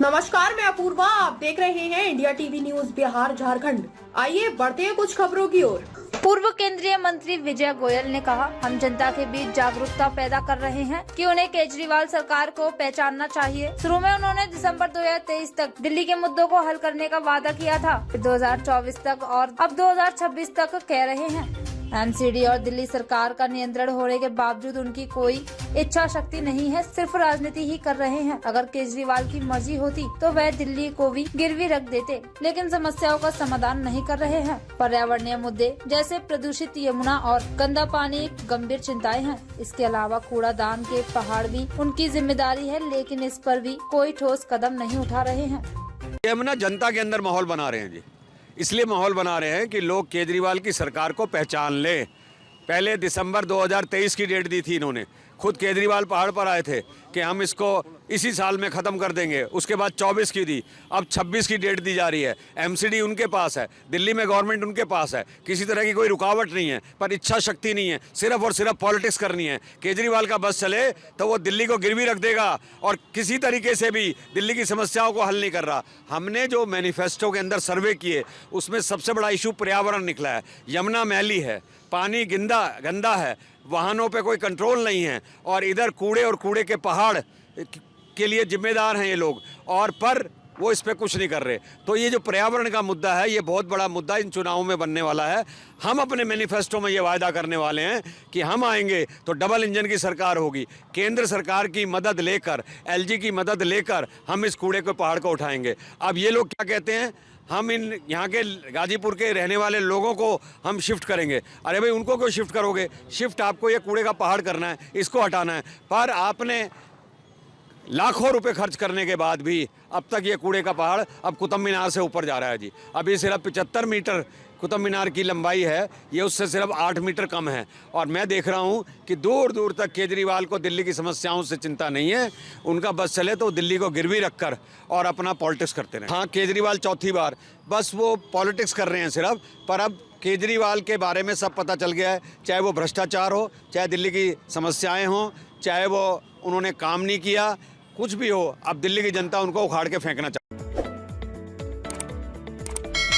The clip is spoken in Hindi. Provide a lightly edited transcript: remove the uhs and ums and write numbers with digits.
नमस्कार, मैं अपूर्वा। आप देख रहे हैं India TV news Bihar Jharkhand. आइए बढ़ते हैं कुछ खबरों की ओर। पूर्व केंद्रीय मंत्री विजय गोयल ने कहा, हम जनता के बीच जागरूकता पैदा कर रहे हैं कि उन्हें केजरीवाल सरकार को पहचानना चाहिए। शुरू में उन्होंने दिसंबर 2023 तक दिल्ली के मुद्दों को हल करने का वादा किया था, 2024 तक और अब 2026 तक कह रहे हैं। एमसीडी और दिल्ली सरकार का नियंत्रण होने के बावजूद उनकी कोई इच्छा शक्ति नहीं है, सिर्फ राजनीति ही कर रहे हैं। अगर केजरीवाल की मर्जी होती तो वह दिल्ली को भी गिरवी रख देते, लेकिन समस्याओं का समाधान नहीं कर रहे हैं। पर्यावरणीय मुद्दे जैसे प्रदूषित यमुना और गंदा पानी गंभीर चिंताएं हैं। इसके अलावा कूड़ादान के पहाड़ भी उनकी जिम्मेदारी है, लेकिन इस पर भी कोई ठोस कदम नहीं उठा रहे हैं। हम ना जनता के अंदर माहौल बना रहे हैं जी, इसलिए माहौल बना रहे हैं कि लोग केजरीवाल की सरकार को पहचान लें। पहले दिसंबर 2023 की डेट दी थी इन्होंने, खुद केजरीवाल पहाड़ पर आए थे कि हम इसको इसी साल में ख़त्म कर देंगे। उसके बाद 24 की दी, अब 26 की डेट दी जा रही है। एमसीडी उनके पास है, दिल्ली में गवर्नमेंट उनके पास है, किसी तरह की कोई रुकावट नहीं है, पर इच्छा शक्ति नहीं है, सिर्फ और सिर्फ पॉलिटिक्स करनी है। केजरीवाल का बस चले तो वो दिल्ली को गिरवी रख देगा और किसी तरीके से भी दिल्ली की समस्याओं को हल नहीं कर रहा। हमने जो मैनिफेस्टो के अंदर सर्वे किए उसमें सबसे बड़ा इशू पर्यावरण निकला है। यमुना मैली है, पानी गंदा है, वाहनों पे कोई कंट्रोल नहीं है, और इधर कूड़े और कूड़े के पहाड़ के लिए जिम्मेदार हैं ये लोग, और पर वो इस पे कुछ नहीं कर रहे। तो ये जो पर्यावरण का मुद्दा है, ये बहुत बड़ा मुद्दा इन चुनावों में बनने वाला है। हम अपने मैनिफेस्टो में ये वायदा करने वाले हैं कि हम आएंगे तो डबल इंजन की सरकार होगी। केंद्र सरकार की मदद लेकर, एलजी की मदद लेकर हम इस कूड़े के पहाड़ को उठाएंगे। अब ये लोग क्या कहते हैं, हम इन यहाँ के गाजीपुर के रहने वाले लोगों को हम शिफ्ट करेंगे। अरे भाई, उनको क्यों शिफ्ट करोगे? शिफ्ट आपको ये कूड़े का पहाड़ करना है, इसको हटाना है। पर आपने लाखों रुपए खर्च करने के बाद भी अब तक ये कूड़े का पहाड़ अब कुतुब मीनार से ऊपर जा रहा है जी। अभी सिर्फ 75 मीटर कुतुब मीनार की लंबाई है, ये उससे सिर्फ 8 मीटर कम है। और मैं देख रहा हूँ कि दूर दूर तक केजरीवाल को दिल्ली की समस्याओं से चिंता नहीं है। उनका बस चले तो दिल्ली को गिरवी रखकर और अपना पॉलिटिक्स करते रहे। हाँ, केजरीवाल चौथी बार, बस वो पॉलिटिक्स कर रहे हैं सिर्फ। पर अब केजरीवाल के बारे में सब पता चल गया है, चाहे वो भ्रष्टाचार हो, चाहे दिल्ली की समस्याएँ हों, चाहे वो उन्होंने काम नहीं किया, कुछ भी हो, अब दिल्ली की जनता उनको उखाड़ के फेंकना चाहती है।